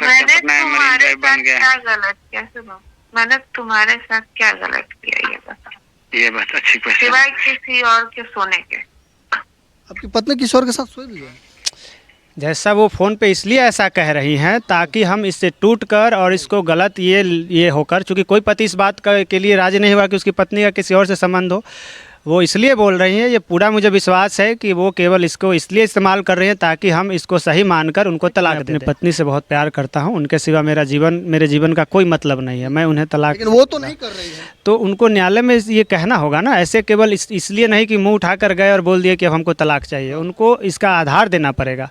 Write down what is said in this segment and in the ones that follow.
मैंने सपना है मरीन तुम्हारे ड्राइव बन साथ गया। क्या गलत किया? सुनो, मैंने तुम्हारे साथ क्या गलत किया ये बताओ, ये बात अच्छी क्वेश्चन। सिवाय किसी और के सोने के। आपकी पत्नी किसी और के साथ सोई भी है? जैसा वो फ़ोन पे इसलिए ऐसा कह रही हैं ताकि हम इससे टूट कर और इसको गलत ये होकर, चूँकि कोई पति इस बात के लिए राज़ी नहीं हुआ कि उसकी पत्नी का किसी और से संबंध हो, वो इसलिए बोल रही हैं। ये पूरा मुझे विश्वास है कि वो केवल इसको इसलिए इस्तेमाल कर रही हैं ताकि हम इसको सही मानकर उनको तलाक दे दें। अपनी पत्नी से बहुत प्यार करता हूँ, उनके सिवा मेरे जीवन का कोई मतलब नहीं है। मैं उन्हें तलाक, लेकिन वो तो नहीं कर रही है। तो उनको न्यायालय में ये कहना होगा ना, ऐसे केवल इसलिए नहीं कि मुंह उठाकर गए और बोल दिए कि अब हमको तलाक चाहिए। उनको इसका आधार देना पड़ेगा,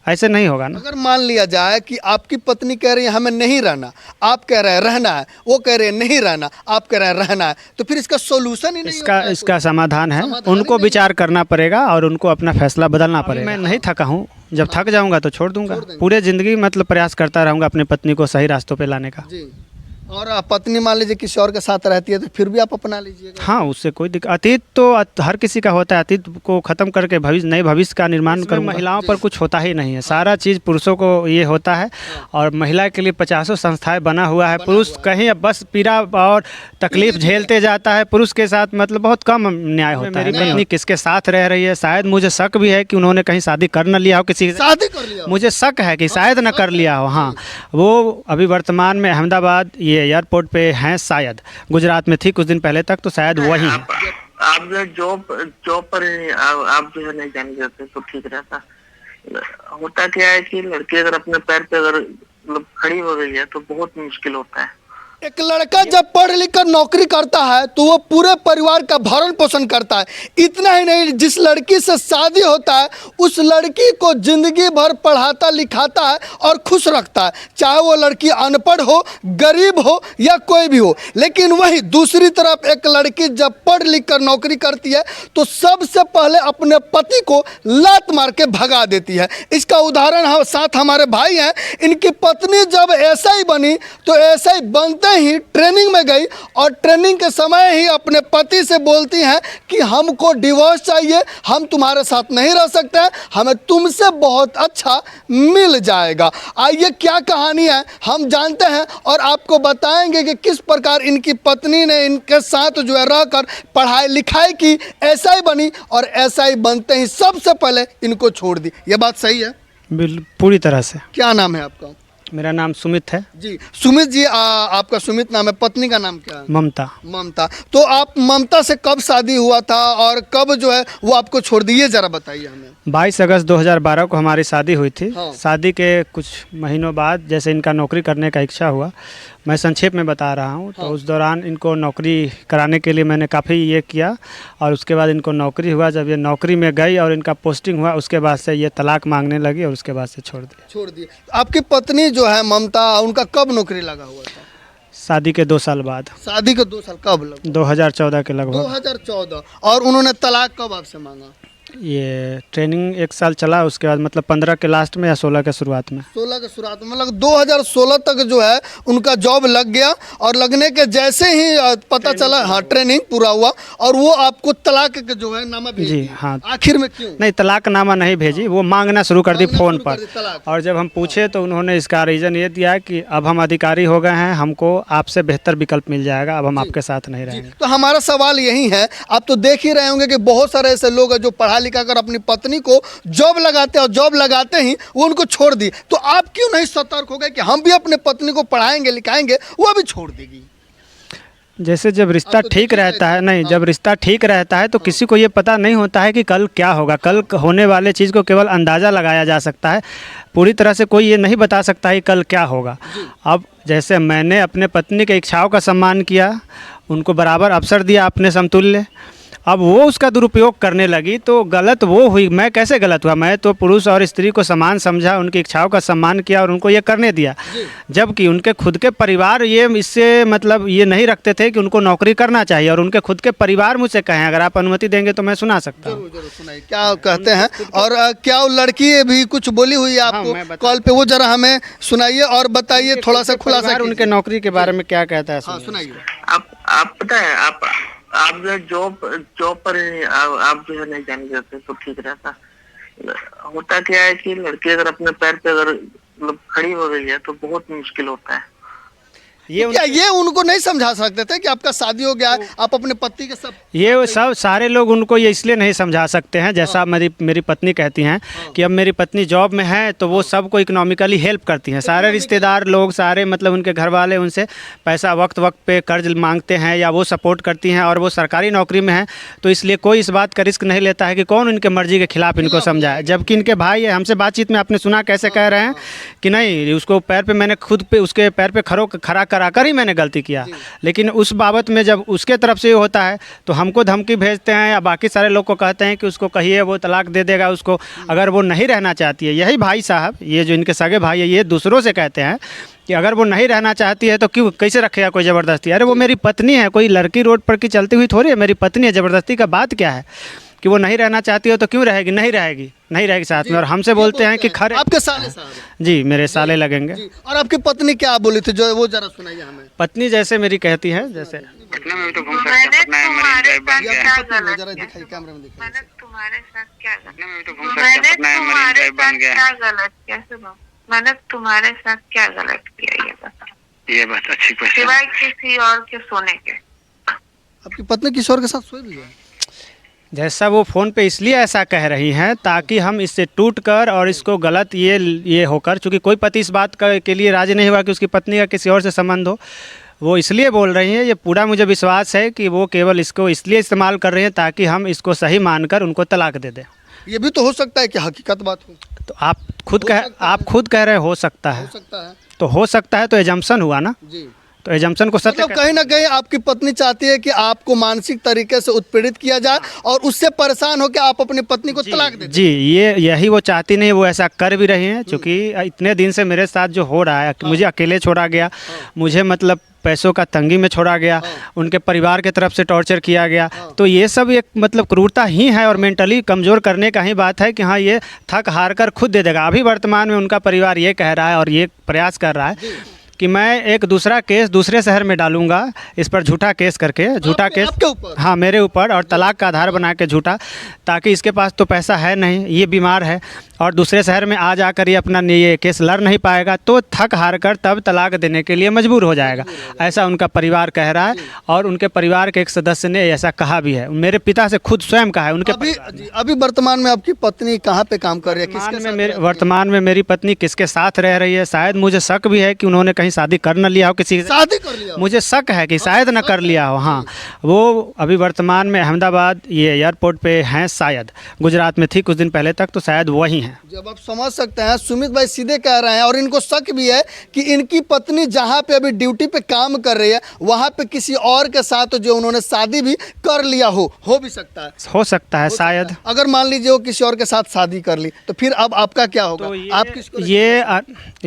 ऐसे नहीं होगा ना। अगर मान लिया जाए कि आपकी पत्नी कह रही है हमें नहीं रहना, आप कह रहे हैं रहना है, वो कह रहे हैं नहीं रहना, आप कह रहे हैं रहना है, तो फिर इसका सोल्यूशन ही नहीं होता है। इसका समाधान है, समाधान ही उनको नहीं विचार करना पड़ेगा और उनको अपना फैसला बदलना पड़ेगा। मैं नहीं थका हूँ, जब थक जाऊंगा तो छोड़ दूंगा। पूरे ज़िंदगी मतलब प्रयास करता रहूंगा अपनी पत्नी को सही रास्तों पे लाने का। जी। और पत्नी मान लीजिए किसी और के साथ रहती है तो फिर भी आप अपना लीजिएगा? हाँ, उससे कोई दिक्कत, अतीत तो हर किसी का होता है, अतीत को ख़त्म करके नए भविष्य का निर्माण करूँगा। महिलाओं पर कुछ होता ही नहीं है, सारा चीज़ पुरुषों को ये होता है और महिला के लिए 50 संस्थाएं बना हुआ है। पुरुष कहीं बस पीड़ा और तकलीफ झेलते जाता है, पुरुष के साथ मतलब बहुत कम न्याय होता है। मेरी पत्नी किसके साथ रह रही है, शायद मुझे शक भी है कि उन्होंने कहीं शादी कर न लिया हो, किसी शादी कर लिया हो? मुझे शक है कि शायद न कर लिया हो। हाँ, वो अभी वर्तमान में अहमदाबाद ये एयरपोर्ट पे हैं, शायद गुजरात में थी कुछ दिन पहले तक, तो शायद वही है। आप जो जॉब पर आप जो है नहीं जाने देते तो ठीक रहता। होता क्या है कि लड़की अगर अपने पैर पे अगर मतलब खड़ी हो गई है तो बहुत मुश्किल होता है। एक लड़का जब पढ़ लिख कर नौकरी करता है तो वो पूरे परिवार का भरण पोषण करता है। इतना ही नहीं, जिस लड़की से शादी होता है उस लड़की को जिंदगी भर पढ़ाता लिखाता है और खुश रखता है, चाहे वो लड़की अनपढ़ हो, गरीब हो या कोई भी हो। लेकिन वही दूसरी तरफ एक लड़की जब पढ़ लिख कर नौकरी करती है तो सबसे पहले अपने पति को लात मार के भगा देती है। इसका उदाहरण साथ हमारे भाई हैं, इनकी पत्नी जब एसआई बनी तो एसआई बनते ही ट्रेनिंग में गई और ट्रेनिंग के समय ही अपने पति से बोलती हैं कि हमको डिवोर्स चाहिए, हम तुम्हारे साथ नहीं रह सकते हैं, हमें तुमसे बहुत अच्छा मिल जाएगा। आइए क्या कहानी है हम जानते हैं और आपको बताएंगे कि किस प्रकार इनकी पत्नी ने इनके साथ जो है रहकर पढ़ाई लिखाई की, एसआई बनी और एसआई बनते ही सबसे पहले इनको छोड़ दी। यह बात सही है? पूरी तरह से। क्या नाम है आपका? मेरा नाम सुमित है। जी सुमित जी, आपका सुमित नाम है, पत्नी का नाम क्या है? ममता। ममता। तो आप ममता से कब शादी हुआ था और कब जो है वो आपको छोड़ दी, ये जरा बताइए हमें। 22 अगस्त 2012 को हमारी शादी हुई थी। हाँ। शादी के कुछ महीनों बाद जैसे इनका नौकरी करने का इच्छा हुआ, मैं संक्षेप में बता रहा हूँ, तो उस दौरान इनको नौकरी कराने के लिए मैंने काफ़ी ये किया और उसके बाद इनको नौकरी हुआ। जब ये नौकरी में गई और इनका पोस्टिंग हुआ, उसके बाद से ये तलाक मांगने लगी और उसके बाद से छोड़ दिए। आपकी पत्नी जो है ममता, उनका कब नौकरी लगा हुआ था? शादी के 2 साल बाद। शादी के 2 साल कब लगा? 2014 के लगभग। 2014। और उन्होंने तलाक कब आपसे मांगा? ये ट्रेनिंग 1 साल चला, उसके बाद मतलब 15 के लास्ट में या 16 के शुरुआत में। 16 के शुरुआत में, मतलब 2016 तक जो है उनका जॉब लग गया और लगने के जैसे ही पता चला, हाँ ट्रेनिंग पूरा हुआ और वो आपको तलाक के जो है नामा भेज जी दी। हाँ। आखिर में क्यों? नहीं, तलाक नामा नहीं भेजी, वो मांगना शुरू कर दी मांगना फ़ोन शुरू कर पर। दी तलाक। और जब हम पूछे तो उन्होंने इसका रीज़न ये दिया कि अब हम अधिकारी हो गए हैं, हमको आपसे बेहतर विकल्प मिल जाएगा, अब हम आपके साथ नहीं रहेंगे। तो हमारा सवाल यही है, आप तो देख ही रहे होंगे कि बहुत सारे ऐसे लोग हैं जो पढ़ा लिखा कर अपनी पत्नी को जॉब लगाते हैं और जॉब लगाते ही वो उनको छोड़ दी। तो आप क्यों नहीं सतर्क हो गए कि हम भी अपने पत्नी को पढ़ाएंगे लिखाएंगे, वो भी छोड़ देगी? जैसे जब रिश्ता ठीक रहता है, नहीं, जब रिश्ता ठीक रहता है तो किसी को ये पता नहीं होता है कि कल क्या होगा। कल होने वाले चीज़ को केवल अंदाज़ा लगाया जा सकता है, पूरी तरह से कोई ये नहीं बता सकता है कि कल क्या होगा। अब जैसे मैंने अपने पत्नी के इच्छाओं का सम्मान किया, उनको बराबर अवसर दिया अपने समतुल्य, अब वो उसका दुरुपयोग करने लगी तो गलत वो हुई। मैं कैसे गलत हुआ? मैं तो पुरुष और स्त्री को समान समझा, उनकी इच्छाओं का सम्मान किया और उनको ये करने दिया, जबकि उनके खुद के परिवार ये इससे मतलब ये नहीं रखते थे कि उनको नौकरी करना चाहिए। और उनके खुद के परिवार मुझसे कहें, अगर आप अनुमति देंगे तो मैं सुना सकता हूँ। जरूर सुनाइए क्या कहते हैं। और क्या वो लड़की भी कुछ बोली हुई है आपको कॉल पे? वो जरा हमें सुनाइए और बताइए, थोड़ा सा खुलासा उनके नौकरी के बारे में क्या कहता है। सुनाइए। आप पता है आप जो जॉब पर आप जो है नहीं जाने देते तो ठीक रहता। होता क्या है कि लड़की अगर अपने पैर पे अगर मतलब खड़ी हो गई है तो बहुत मुश्किल होता है। ये क्या ये उनको नहीं समझा सकते थे कि आपका शादी हो गया है, आप अपने पति के सब ये सब सारे लोग उनको ये इसलिए नहीं समझा सकते हैं, जैसा मेरी पत्नी कहती हैं कि अब मेरी पत्नी जॉब में है तो वो सबको इकोनॉमिकली हेल्प करती हैं। सारे रिश्तेदार लोग, सारे मतलब उनके घर वाले उनसे पैसा वक्त वक्त पे कर्ज मांगते हैं या वो सपोर्ट करती हैं, और वो सरकारी नौकरी में हैं तो इसलिए कोई इस बात का रिस्क नहीं लेता है कि कौन इनके मर्जी के खिलाफ इनको समझाए। जबकि इनके भाई हमसे बातचीत में आपने सुना कैसे कह रहे हैं कि नहीं, उसको पैर पे मैंने खुद पे उसके पैर पे खड़ा कराकर ही मैंने गलती किया। लेकिन उस बाबत में जब उसके तरफ से होता है तो हमको धमकी भेजते हैं या बाकी सारे लोग को कहते हैं कि उसको कहिए, वो तलाक दे देगा उसको अगर वो नहीं रहना चाहती है। यही भाई साहब, ये जो इनके सगे भाई है, ये दूसरों से कहते हैं कि अगर वो नहीं रहना चाहती है तो क्यों, कैसे रखेगा कोई ज़बरदस्ती। अरे वो मेरी पत्नी है, कोई लड़की रोड पर की चलती हुई थोड़ी है, मेरी पत्नी है। ज़बरदस्ती का बात क्या है कि वो नहीं रहना चाहती हो तो क्यों रहेगी, नहीं रहेगी साथ में। और हमसे बोलते हैं कि खरे आपके साले साहब जी मेरे साले लगेंगे। और आपकी पत्नी क्या बोली थी, जो वो जरा सुनाइए हमें। पत्नी जैसे मेरी कहती है, जैसे पटना में भी तो घूम सकते हैं, पटना में मरीन ड्राइव बन गया है। जरा दिखाइए कैमरे में, दिखाइए। मैंने तुम्हारे साथ क्या पटना में भी तो घूम सकते हैं, पटना में मरीन ड्राइव बन गया है। गलत कैसे बात? मैंने तुम्हारे साथ क्या गलत किया ये बता, ये बात अच्छी क्वेश्चन। सिवाय किसी और के सोने के। आपकी पत्नी किसी और के साथ सोई भी है? जैसा वो फ़ोन पे इसलिए ऐसा कह रही हैं ताकि हम इससे टूट कर और इसको गलत ये होकर, चूँकि कोई पति इस बात के लिए राज़ी नहीं हुआ कि उसकी पत्नी का किसी और से संबंध हो, वो इसलिए बोल रही हैं। ये पूरा मुझे विश्वास है कि वो केवल इसको इसलिए इस्तेमाल कर रही हैं ताकि हम इसको सही मानकर उनको तलाक दे दें। ये भी तो हो सकता है कि हकीकत बात हो। तो आप खुद कह रहे हो सकता है, तो हो सकता है तो एजम्पशन हुआ ना जी। तो एजम्पशन को सत्य मतलब कहीं ना कहीं आपकी पत्नी चाहती है कि आपको मानसिक तरीके से उत्पीड़ित किया जाए और उससे परेशान होकर आप अपनी पत्नी को तलाक दे दें। जी, यही वो चाहती नहीं, वो ऐसा कर भी रही हैं। क्योंकि इतने दिन से मेरे साथ जो हो रहा है, मुझे अकेले छोड़ा गया, मुझे मतलब पैसों का तंगी में छोड़ा गया, उनके परिवार के तरफ से टॉर्चर किया गया, तो ये सब एक मतलब क्रूरता ही है और मेंटली कमज़ोर करने का ही बात है कि हाँ ये थक हार कर खुद दे देगा। अभी वर्तमान में उनका परिवार ये कह रहा है और ये प्रयास कर रहा है कि मैं एक दूसरा केस दूसरे शहर में डालूंगा, इस पर झूठा केस करके, झूठा केस हाँ मेरे ऊपर, और तलाक का आधार बना के झूठा, ताकि इसके पास तो पैसा है नहीं, ये बीमार है और दूसरे शहर में आ जाकर ये अपना ये केस लड़ नहीं पाएगा तो थक हार कर तब तलाक देने के लिए मजबूर हो जाएगा, ऐसा उनका परिवार कह रहा है। और उनके परिवार के एक सदस्य ने ऐसा कहा भी है, मेरे पिता से खुद स्वयं कहा है उनके। अभी वर्तमान में आपकी पत्नी कहाँ पे काम कर रही है? वर्तमान में मेरी पत्नी किसके साथ रह रही है, शायद मुझे शक भी है कि उन्होंने कहीं शादी कर न लिया हो, किसी शादी कर लिया हो। मुझे शक है कि शायद न कर लिया हो। हाँ, वो अभी वर्तमान में अहमदाबाद ये एयरपोर्ट पे हैं, शायद गुजरात में थी कुछ दिन पहले तक, तो शायद वही हैं। जब आप समझ सकते हैं, सुमित भाई सीधे कह रहे हैं और इनको शक भी है कि इनकी पत्नी जहाँ पे अभी ड्यूटी पे काम कर रही है वहाँ पे किसी और के साथ जो उन्होंने शादी भी कर लिया हो भी सकता है, हो सकता है शायद। अगर मान लीजिए वो किसी और के साथ शादी कर ली तो फिर अब आपका क्या होगा? तो आप किसको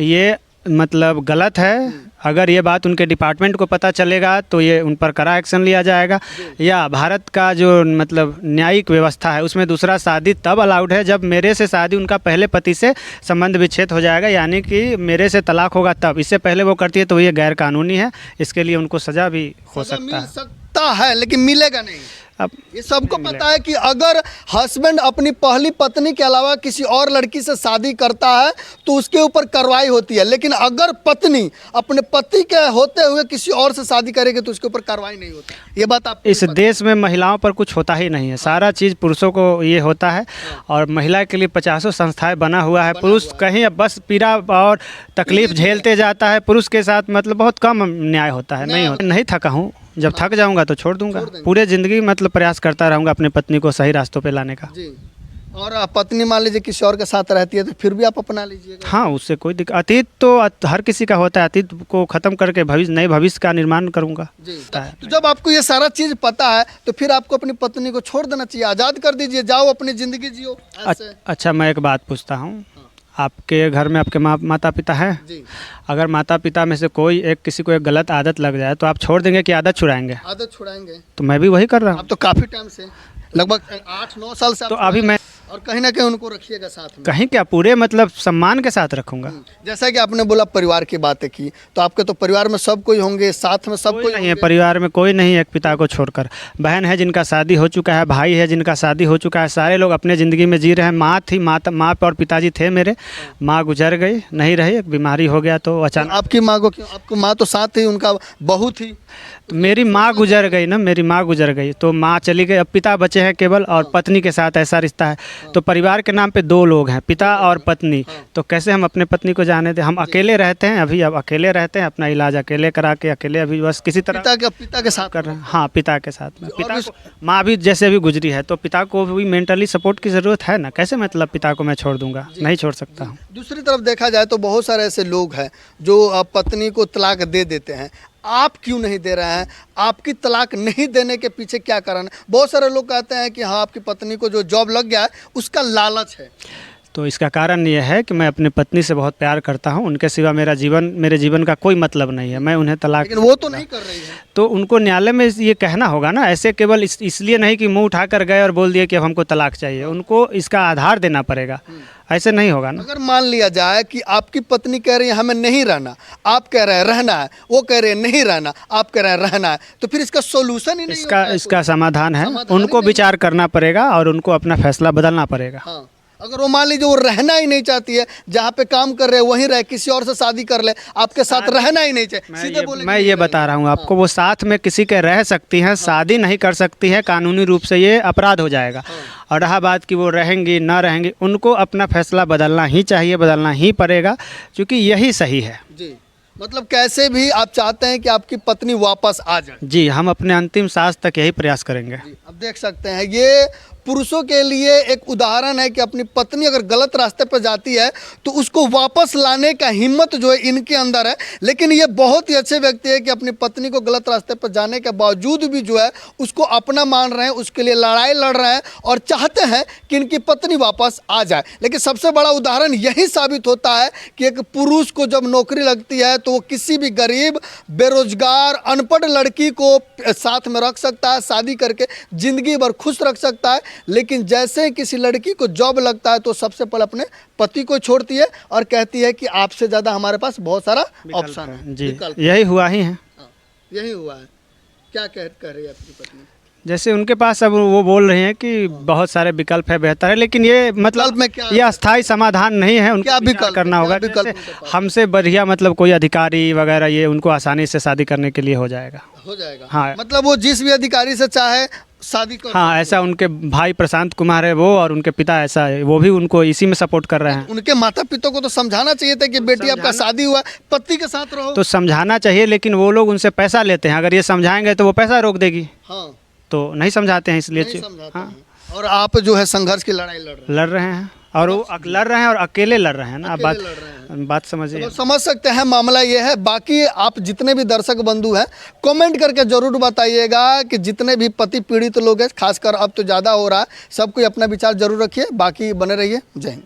ये मतलब गलत है। अगर ये बात उनके डिपार्टमेंट को पता चलेगा तो ये उन पर कड़ा एक्शन लिया जाएगा, या भारत का जो मतलब न्यायिक व्यवस्था है उसमें दूसरा शादी तब अलाउड है जब मेरे से शादी उनका पहले पति से संबंध विच्छेद हो जाएगा, यानी कि मेरे से तलाक होगा तब। इससे पहले वो करती है तो ये गैर कानूनी है, इसके लिए उनको सज़ा भी हो सकता है लेकिन मिलेगा नहीं। अब ये सबको पता है कि अगर हस्बैंड अपनी पहली पत्नी के अलावा किसी और लड़की से शादी करता है तो उसके ऊपर कार्रवाई होती है, लेकिन अगर पत्नी अपने पति के होते हुए किसी और से शादी करेगी तो उसके ऊपर कार्रवाई नहीं होती। ये बात आप इस देश में महिलाओं पर कुछ होता ही नहीं है, सारा चीज़ पुरुषों को ये होता है और महिला के लिए 50 संस्थाएं बना हुआ है। पुरुष कहीं बस पीड़ा और तकलीफ झेलते जाता है, पुरुष के साथ मतलब बहुत कम न्याय होता है। नहीं थका हूँ, जब थक जाऊंगा तो छोड़ दूंगा। पूरे ज़िंदगी मतलब प्रयास करता रहूंगा अपने पत्नी को सही रास्तों पे लाने का। जी। और पत्नी मान लीजिए किसी और के साथ रहती है तो फिर भी आप अपना लीजिएगा? हाँ, उससे कोई दिक्कत। अतीत तो हर किसी का होता है, अतीत को ख़त्म करके नए भविष्य का निर्माण करूंगा। जी। तो जब आपको ये सारा चीज़ पता है तो फिर आपको अपनी पत्नी को छोड़ देना चाहिए, आज़ाद कर दीजिए, जाओ अपनी ज़िंदगी जियो। अच्छा, मैं एक बात पूछता हूँ, आपके घर में आपके माता पिता हैं? जी। अगर माता पिता में से कोई किसी को एक गलत आदत लग जाए तो आप छोड़ देंगे कि आदत छुड़ाएंगे? आदत छुड़ाएंगे। तो मैं भी वही कर रहा हूँ। आप तो काफ़ी टाइम से, लगभग 8-9 साल से। तो अभी मैं और कहीं ना कहीं उनको रखिएगा साथ में। कहीं क्या, पूरे मतलब सम्मान के साथ रखूंगा। जैसा कि आपने बोला परिवार की बातें की, तो आपके तो परिवार में सब कोई होंगे, साथ में सब कोई नहीं है होंगे। परिवार में, कोई नहीं है एक पिता को छोड़कर। बहन है जिनका शादी हो चुका है, भाई है जिनका शादी हो चुका है, सारे लोग अपने ज़िंदगी में जी रहे हैं। माँ थी, माँ और पिताजी थे मेरे, माँ गुजर गई, नहीं रही, एक बीमारी हो गया तो अचानक। आपकी माँ को क्यों? आपको माँ तो साथ थी, उनका बहू थी। तो मेरी माँ गुजर गई ना, मेरी माँ गुजर गई तो माँ चली गई, अब पिता बचे हैं केवल, और पत्नी के साथ ऐसा रिश्ता है। तो परिवार के नाम पे 2 लोग हैं, पिता और पत्नी। तो कैसे हम अपने पत्नी को जाने दें? हम अकेले रहते हैं अभी, अब अकेले रहते हैं, अपना इलाज अकेले करा के अकेले अभी बस किसी तरह पिता के साथ कर रहे हैं। हाँ, पिता के साथ में। पिता को, माँ भी जैसे अभी गुजरी है तो पिता को भी मेंटली सपोर्ट की ज़रूरत है ना। कैसे मतलब पिता को मैं छोड़ दूंगा? नहीं छोड़ सकता हूँ। दूसरी तरफ देखा जाए तो बहुत सारे ऐसे लोग हैं जो पत्नी को तलाक दे देते हैं। आप क्यों नहीं दे रहे हैं? आपकी तलाक नहीं देने के पीछे क्या कारण है? बहुत सारे लोग कहते हैं कि हाँ, आपकी पत्नी को जो जॉब लग गया है उसका लालच है। तो इसका कारण ये है कि मैं अपनी पत्नी से बहुत प्यार करता हूँ, उनके सिवा मेरे जीवन का कोई मतलब नहीं है। मैं उन्हें तलाक, लेकिन वो तो नहीं कर रही है। तो उनको न्यायालय में ये कहना होगा ना, ऐसे केवल इसलिए नहीं कि मुंह उठाकर गए और बोल दिए कि अब हमको तलाक चाहिए। उनको इसका आधार देना पड़ेगा, ऐसे नहीं होगा ना। अगर मान लिया जाए कि आपकी पत्नी कह रही है हमें नहीं रहना, आप कह रहे हैं रहना है, वो कह रहे हैं नहीं रहना, आप कह रहे हैं रहना है, तो फिर इसका सोल्यूशन ही नहीं होता है। इसका समाधान है, समाधान ही उनको नहीं। विचार करना पड़ेगा और उनको अपना फैसला बदलना पड़ेगा। हाँ, अगर वो मान लीजिए वो रहना ही नहीं चाहती है, जहाँ पे काम कर रहे हैं वहीं रहे, किसी और से शादी कर ले, आपके साथ रहना ही नहीं चाहिए, सीधे बोले मैं ये बता रहा हूँ आपको, वो साथ में किसी के रह सकती हैं, शादी नहीं कर सकती है, कानूनी रूप से ये अपराध हो जाएगा। और रहा बात कि वो रहेंगी ना रहेंगी, उनको अपना फैसला बदलना ही चाहिए, बदलना ही पड़ेगा, क्योंकि यही सही है। जी, मतलब कैसे भी आप चाहते हैं कि आपकी पत्नी वापस आ जाए। जी, हम अपने अंतिम सांस तक यही प्रयास करेंगे। अब देख सकते हैं ये पुरुषों के लिए एक उदाहरण है कि अपनी पत्नी अगर गलत रास्ते पर जाती है तो उसको वापस लाने का हिम्मत जो है इनके अंदर है। लेकिन ये बहुत ही अच्छे व्यक्ति है कि अपनी पत्नी को गलत रास्ते पर जाने के बावजूद भी जो है उसको अपना मान रहे हैं, उसके लिए लड़ाई लड़ रहे हैं और चाहते हैं कि इनकी पत्नी वापस आ जाए। लेकिन सबसे बड़ा उदाहरण यही साबित होता है कि एक पुरुष को जब नौकरी लगती है तो वो किसी भी गरीब, बेरोजगार, अनपढ़ लड़की को साथ में रख सकता है, शादी करके जिंदगी भर खुश रख सकता है। लेकिन जैसे किसी लड़की को जॉब लगता है तो सबसे पहले अपने पति को छोड़ती है और कहती है कि आपसे ज़्यादा हमारे पास बहुत सारा ऑप्शन है। जी, यही हुआ ही है। हाँ, यही हुआ है। क्या कह रही है आपकी पत्नी? जैसे उनके पास अब वो बोल रहे हैं कि बहुत सारे विकल्प है, बेहतर है, लेकिन ये मतलब में क्या ये अस्थायी समाधान नहीं है। उनको विचार करना होगा। जैसे हमसे बढ़िया मतलब कोई अधिकारी वगैरह, ये उनको आसानी से शादी करने के लिए हो जाएगा। हाँ, मतलब वो जिस भी अधिकारी से चाहे शादी कर। हाँ, ऐसा उनके भाई प्रशांत कुमार है वो, और उनके पिता ऐसा है, वो भी उनको इसी में सपोर्ट कर रहे हैं। उनके माता पिता को तो समझाना चाहिए था कि बेटी आपका शादी हुआ, पति के साथ रहो। तो समझाना चाहिए, लेकिन वो लोग उनसे पैसा लेते हैं। अगर ये समझाएंगे तो वो पैसा रोक देगी। हाँ, तो नहीं समझाते हैं, इसलिए हाँ। और आप जो है संघर्ष की लड़ाई लड़ रहे हैं, और वो लड़ रहे हैं और अकेले लड़ रहे हैं ना। बात समझिए। तो समझ सकते हैं मामला ये है। बाकी आप जितने भी दर्शक बंधु हैं कमेंट करके जरूर बताइएगा कि जितने भी पति पीड़ित लोग हैं, खासकर अब तो ज़्यादा हो रहा है, सब कोई अपना विचार जरूर रखिए। बाकी बने रहिए। जय हिंद।